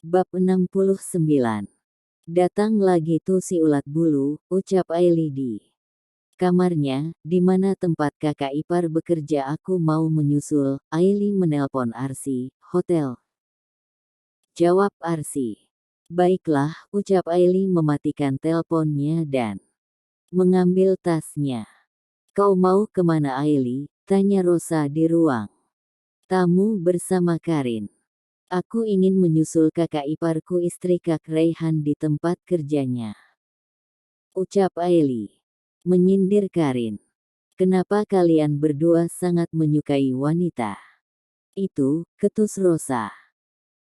Bab 69. Datang lagi tuh si ulat bulu, ucap Aili di kamarnya, di mana tempat kakak ipar bekerja. Aku mau menyusul. Aili menelpon Arsi, hotel. Jawab Arsi. Baiklah, ucap Aili mematikan teleponnya dan mengambil tasnya. Kau mau kemana Aili? Tanya Rosa di ruang tamu bersama Karin. Aku ingin menyusul kakak iparku istri Kak Raihan di tempat kerjanya. Ucap Aili. Menyindir Karin. Kenapa kalian berdua sangat menyukai wanita itu, ketus Rosa.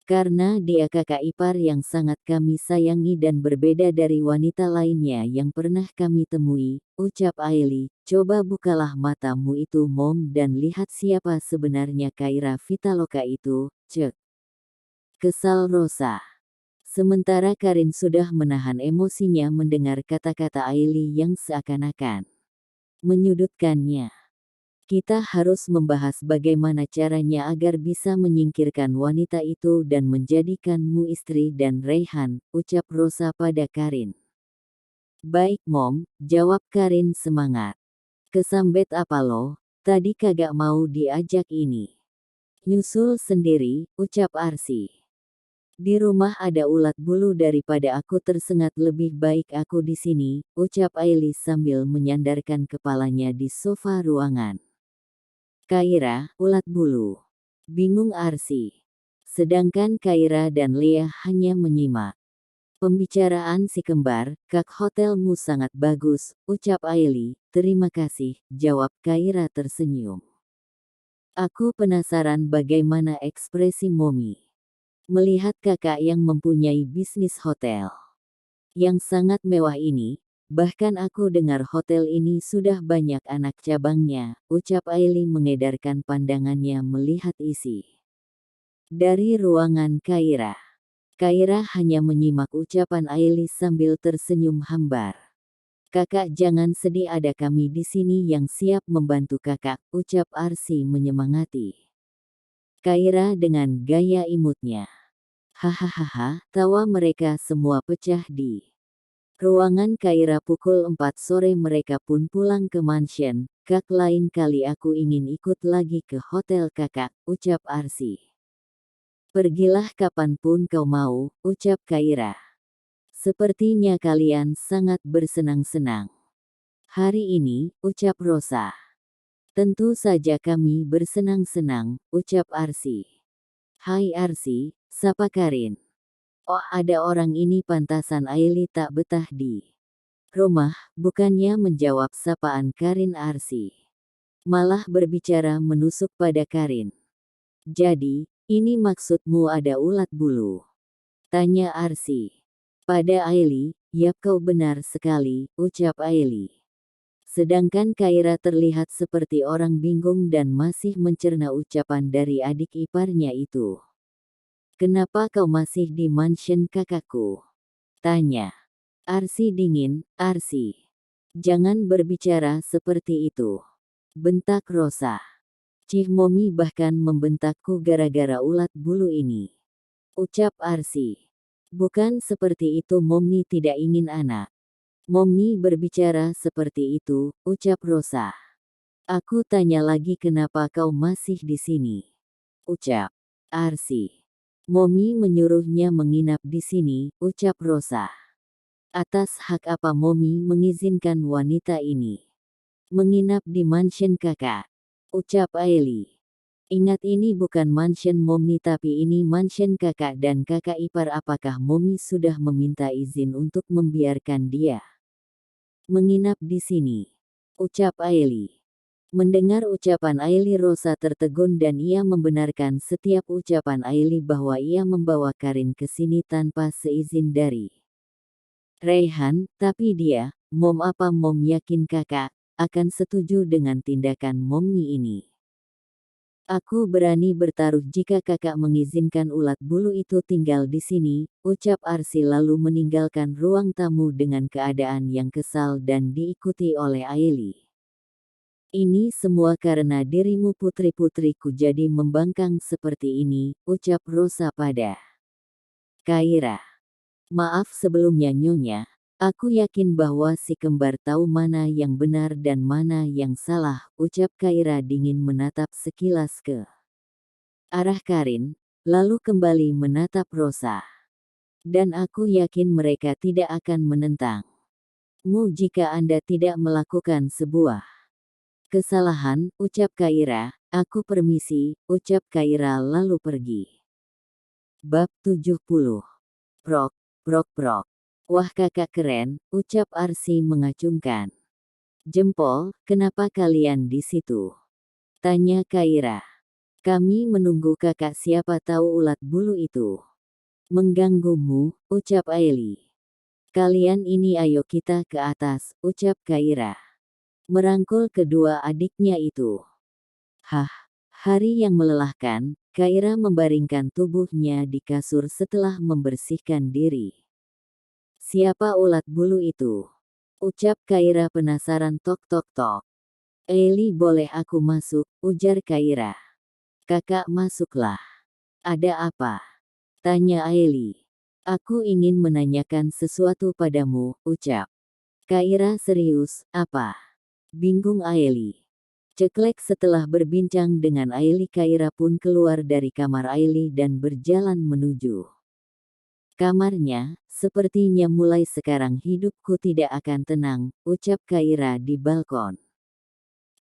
Karena dia kakak ipar yang sangat kami sayangi dan berbeda dari wanita lainnya yang pernah kami temui, ucap Aili. Coba bukalah matamu itu Mom dan lihat siapa sebenarnya Kaira Vitaloka itu, cek. Kesal Rosa. Sementara Karin sudah menahan emosinya mendengar kata-kata Aili yang seakan-akan menyudutkannya. Kita harus membahas bagaimana caranya agar bisa menyingkirkan wanita itu dan menjadikanmu istri dan Raihan, ucap Rosa pada Karin. Baik Mom, jawab Karin semangat. Kesambet apa lo, tadi kagak mau diajak ini. Nyusul sendiri, ucap Arsi. Di rumah ada ulat bulu daripada aku tersengat, lebih baik aku di sini, ucap Aili sambil menyandarkan kepalanya di sofa ruangan. Kaira, ulat bulu. Bingung Arsi. Sedangkan Kaira dan Leah hanya menyimak. Pembicaraan si kembar, Kak hotelmu sangat bagus, ucap Aili. Terima kasih, jawab Kaira tersenyum. Aku penasaran bagaimana ekspresi Momi melihat kakak yang mempunyai bisnis hotel yang sangat mewah ini. Bahkan aku dengar hotel ini sudah banyak anak cabangnya, ucap Aili mengedarkan pandangannya melihat isi dari ruangan Kaira. Kaira hanya menyimak ucapan Aili sambil tersenyum hambar. Kakak jangan sedih, ada kami di sini yang siap membantu kakak, ucap Arsi menyemangati Kaira dengan gaya imutnya. Hahaha, tawa mereka semua pecah di ruangan Kaira. Pukul 4 sore mereka pun pulang ke mansion. Kak, lain kali aku ingin ikut lagi ke hotel kakak, ucap Arsi. Pergilah kapanpun kau mau, ucap Kaira. Sepertinya kalian sangat bersenang-senang hari ini, ucap Rosa. Tentu saja kami bersenang-senang, ucap Arsi. Hai Arsi, sapa Karin. Oh, ada orang ini, pantasan Aili tak betah di rumah, bukannya menjawab sapaan Karin. Arsi malah berbicara menusuk pada Karin. Jadi, ini maksudmu ada ulat bulu? Tanya Arsi. Pada Aili, yap kau benar sekali, ucap Aili. Sedangkan Kaira terlihat seperti orang bingung dan masih mencerna ucapan dari adik iparnya itu. Kenapa kau masih di mansion kakakku? Tanya Arsi dingin. Arsi, jangan berbicara seperti itu, bentak Rosa. Cih Momi bahkan membentakku gara-gara ulat bulu ini, ucap Arsi. Bukan seperti itu, Momi tidak ingin anak. Momi berbicara seperti itu, ucap Rosa. Aku tanya lagi, kenapa kau masih di sini? Ucap Arsi. Momi menyuruhnya menginap di sini, ucap Rosa. Atas hak apa Momi mengizinkan wanita ini menginap di mansion kakak? Ucap Aili. Ingat, ini bukan mansion Momi tapi ini mansion kakak dan kakak ipar. Apakah Momi sudah meminta izin untuk membiarkan dia menginap di sini? Ucap Aili. Mendengar ucapan Aili, Rosa tertegun dan ia membenarkan setiap ucapan Aili bahwa ia membawa Karin ke sini tanpa seizin dari Raihan, tapi dia, Mom, apa Mom yakin kakak akan setuju dengan tindakan Momi ini? Aku berani bertaruh jika kakak mengizinkan ulat bulu itu tinggal di sini, ucap Arsi lalu meninggalkan ruang tamu dengan keadaan yang kesal dan diikuti oleh Aili. Ini semua karena dirimu, putri-putriku jadi membangkang seperti ini, ucap Rosa pada Kaira. Maaf sebelumnya Nyonya. Aku yakin bahwa si kembar tahu mana yang benar dan mana yang salah, ucap Kaira dingin menatap sekilas ke arah Karin, lalu kembali menatap Rosa. Dan aku yakin mereka tidak akan menentang-mu jika Anda tidak melakukan sebuah kesalahan, ucap Kaira. Aku permisi, ucap Kaira lalu pergi. Bab 70. Prok, prok prok. Wah kakak keren, ucap Arsi mengacungkan jempol. Kenapa kalian di situ? Tanya Kaira. Kami menunggu kakak, siapa tahu ulat bulu itu mengganggumu, ucap Aili. Kalian ini ayo kita ke atas, ucap Kaira. Merangkul kedua adiknya itu. Hah, hari yang melelahkan. Kaira membaringkan tubuhnya di kasur setelah membersihkan diri. Siapa ulat bulu itu? Ucap Kaira penasaran. Tok tok tok. Eli, boleh aku masuk, ujar Kaira. Kakak masuklah. Ada apa? Tanya Eli. Aku ingin menanyakan sesuatu padamu, ucap Kaira serius. Apa? Bingung Eli. Ceklek. Setelah berbincang dengan Aili, Kaira pun keluar dari kamar Aili dan berjalan menuju kamarnya. Sepertinya mulai sekarang hidupku tidak akan tenang, ucap Kaira di balkon.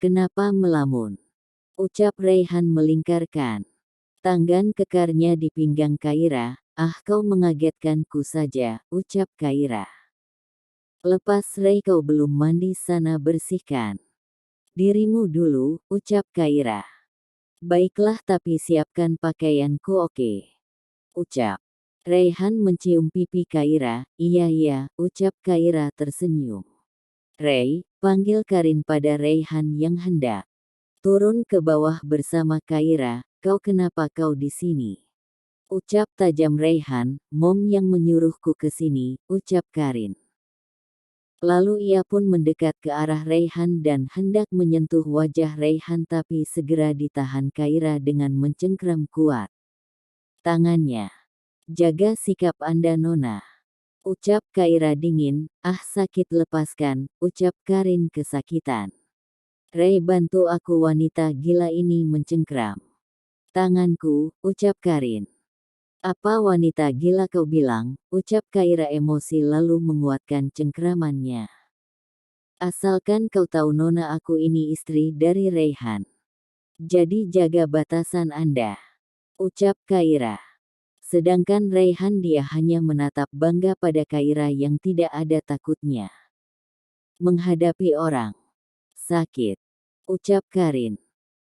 Kenapa melamun? Ucap Raihan melingkarkan tangan kekarnya di pinggang Kaira. Ah, kau mengagetkanku saja, ucap Kaira. Lepas Rai, kau belum mandi, sana bersihkan dirimu dulu, ucap Kaira. Baiklah, tapi siapkan pakaianku, oke? Ucap Raihan mencium pipi Kaira. Iya, ucap Kaira tersenyum. Rai, panggil Karin pada Raihan yang hendak turun ke bawah bersama Kaira. Kau kenapa kau di sini? Ucap tajam Raihan. Mom yang menyuruhku ke sini, ucap Karin. Lalu ia pun mendekat ke arah Raihan dan hendak menyentuh wajah Raihan, tapi segera ditahan Kaira dengan mencengkram kuat tangannya. Jaga sikap Anda Nona, ucap Kaira dingin. Ah, sakit, lepaskan, ucap Karin kesakitan. Rai, bantu aku, wanita gila ini mencengkram tanganku, ucap Karin. Apa wanita gila kau bilang, ucap Kaira emosi lalu menguatkan cengkramannya. Asalkan kau tahu Nona, aku ini istri dari Raihan. Jadi jaga batasan Anda, ucap Kaira. Sedangkan Raihan, dia hanya menatap bangga pada Kaira yang tidak ada takutnya menghadapi orang sakit, ucap Karin.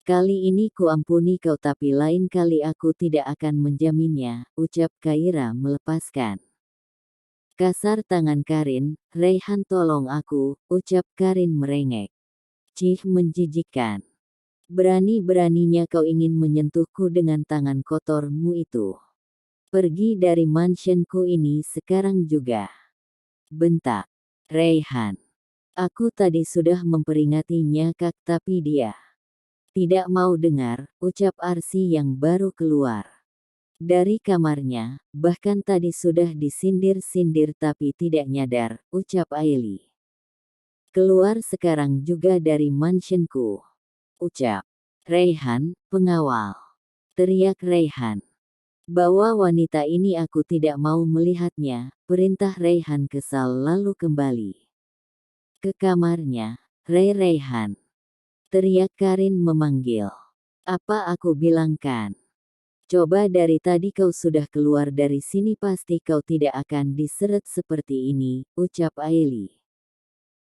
Kali ini ku ampuni kau, tapi lain kali aku tidak akan menjaminnya, ucap Kaira melepaskan kasar tangan Karin. Raihan, tolong aku, ucap Karin merengek. Cih, menjijikkan. Berani-beraninya kau ingin menyentuhku dengan tangan kotormu itu. Pergi dari mansionku ini sekarang juga, bentak Raihan. Aku tadi sudah memperingatnya Kak, tapi dia tidak mau dengar, ucap Arsi yang baru keluar dari kamarnya. Bahkan tadi sudah disindir-sindir tapi tidak nyadar, ucap Aili. Keluar sekarang juga dari mansionku, ucap Raihan. Pengawal, teriak Raihan. Bawa wanita ini, aku tidak mau melihatnya, perintah Raihan kesal lalu kembali ke kamarnya. Raihan, teriak Karin memanggil. Apa aku bilang kan? Coba dari tadi kau sudah keluar dari sini, pasti kau tidak akan diseret seperti ini, ucap Aili.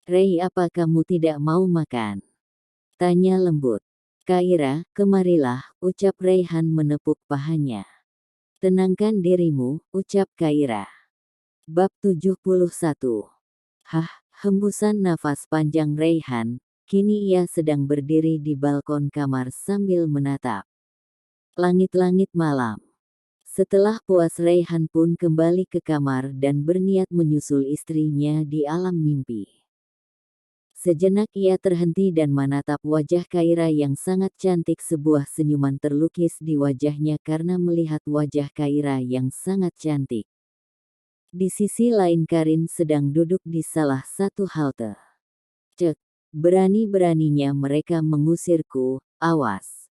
Rai, apa kamu tidak mau makan? Tanya lembut Kaira. Kemarilah, ucap Raihan menepuk pahanya. Tenangkan dirimu, ucap Kaira. Bab 71. Hah, hembusan nafas panjang Raihan. Kini ia sedang berdiri di balkon kamar sambil menatap langit-langit malam. Setelah puas, Raihan pun kembali ke kamar dan berniat menyusul istrinya di alam mimpi. Sejenak ia terhenti dan menatap wajah Kaira yang sangat cantik. Sebuah senyuman terlukis di wajahnya karena melihat wajah Kaira yang sangat cantik. Di sisi lain Karin sedang duduk di salah satu halte. Cek, berani-beraninya mereka mengusirku, awas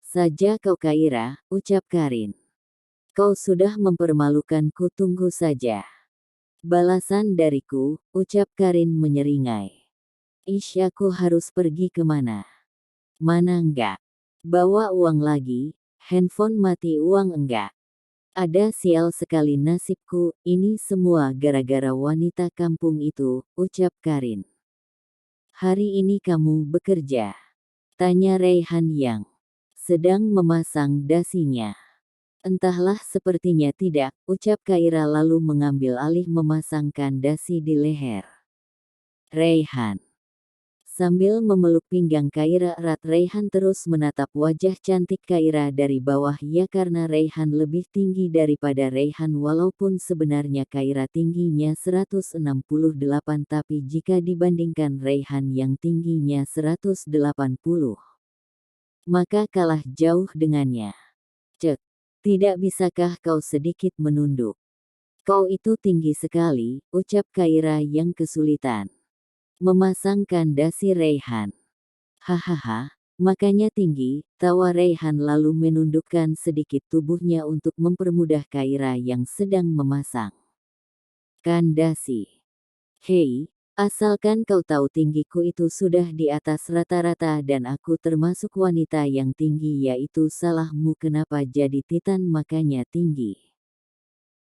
saja kau Kaira, ucap Karin. Kau sudah mempermalukanku, tunggu saja balasan dariku, ucap Karin menyeringai. Ish, aku harus pergi kemana? Mana enggak? Bawa uang lagi, handphone mati, uang enggak. Ada, sial sekali nasibku, ini semua gara-gara wanita kampung itu, ucap Karin. Hari ini kamu bekerja? Tanya Raihan yang sedang memasang dasinya. Entahlah, sepertinya tidak, ucap Kaira lalu mengambil alih memasangkan dasi di leher Raihan. Sambil memeluk pinggang Kaira erat, Raihan terus menatap wajah cantik Kaira dari bawah. Ya, karena Raihan lebih tinggi daripada Raihan, walaupun sebenarnya Kaira tingginya 168, tapi jika dibandingkan Raihan yang tingginya 180, maka kalah jauh dengannya. Cek. Tidak bisakah kau sedikit menunduk? Kau itu tinggi sekali, ucap Kaira yang kesulitan memasangkan dasi Raihan. Hahaha, makanya tinggi, tawa Raihan lalu menundukkan sedikit tubuhnya untuk mempermudah Kaira yang sedang memasang dasi. Hei, asalkan kau tahu tinggiku itu sudah di atas rata-rata dan aku termasuk wanita yang tinggi, yaitu salahmu. Kenapa jadi Titan makanya tinggi?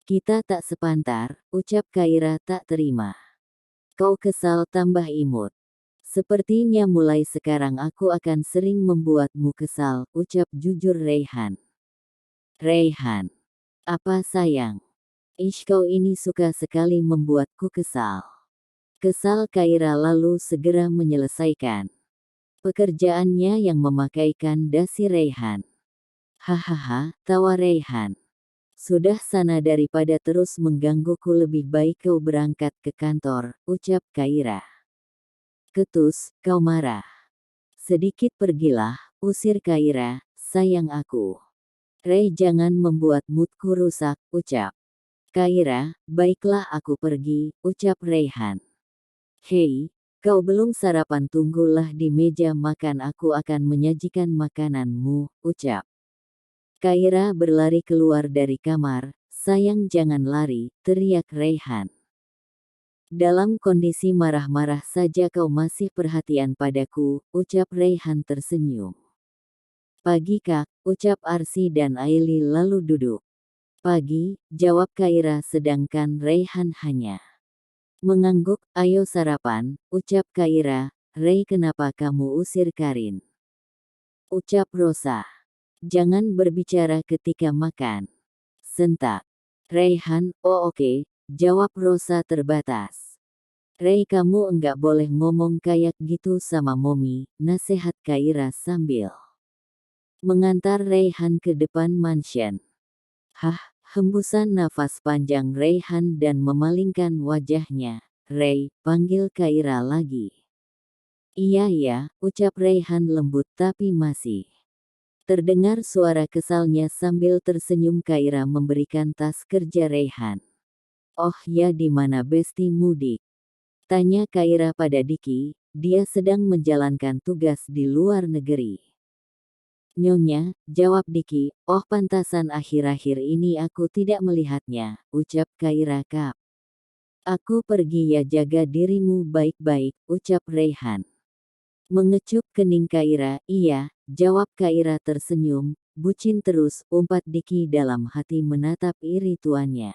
Kita tak sepantar, ucap Kaira tak terima. Kau kesal, tambah imut. Sepertinya mulai sekarang aku akan sering membuatmu kesal, ucap jujur Raihan. Raihan. Apa sayang? Ish, kau ini suka sekali membuatku kesal. Kesal Kaira lalu segera menyelesaikan pekerjaannya yang memakaikan dasi Raihan. Hahaha, tawa Raihan. Sudah sana, daripada terus menggangguku lebih baik kau berangkat ke kantor, ucap Kaira. Ketus, kau marah. Sedikit pergilah, usir Kaira, sayang aku. Ray, jangan membuat moodku rusak, ucap Kaira. Baiklah, aku pergi, ucap Raihan. Hei, kau belum sarapan, tunggulah di meja makan, aku akan menyajikan makananmu, ucap Kaira berlari keluar dari kamar. Sayang, jangan lari, teriak Raihan. Dalam kondisi marah-marah saja kau masih perhatian padaku, ucap Raihan tersenyum. Pagi Kak, ucap Arsi dan Aili lalu duduk. Pagi, jawab Kaira sedangkan Raihan hanya mengangguk. Ayo sarapan, ucap Kaira. Ray, kenapa kamu usir Karin? Ucap Rosa. Jangan berbicara ketika makan. Sentak Raihan. Oh oke, jawab Rosa terbatas. Ray, kamu enggak boleh ngomong kayak gitu sama Momi, nasihat Kaira sambil mengantar Raihan ke depan mansion. Hah, hembusan nafas panjang Raihan dan memalingkan wajahnya. Ray, panggil Kaira lagi. Iya ya, ucap Raihan lembut tapi masih terdengar suara kesalnya sambil tersenyum. Kaira memberikan tas kerja Raihan. Oh ya, di mana Besti mudik? Tanya Kaira pada Diki, dia sedang menjalankan tugas di luar negeri. Nyonya, jawab Diki. Oh pantasan, akhir-akhir ini aku tidak melihatnya, ucap Kaira. Kap. Aku pergi ya, jaga dirimu baik-baik, ucap Raihan. Mengecup kening Kaira. Iya, jawab Kaira tersenyum. Bucin terus, umpat Diki dalam hati menatap iri tuannya.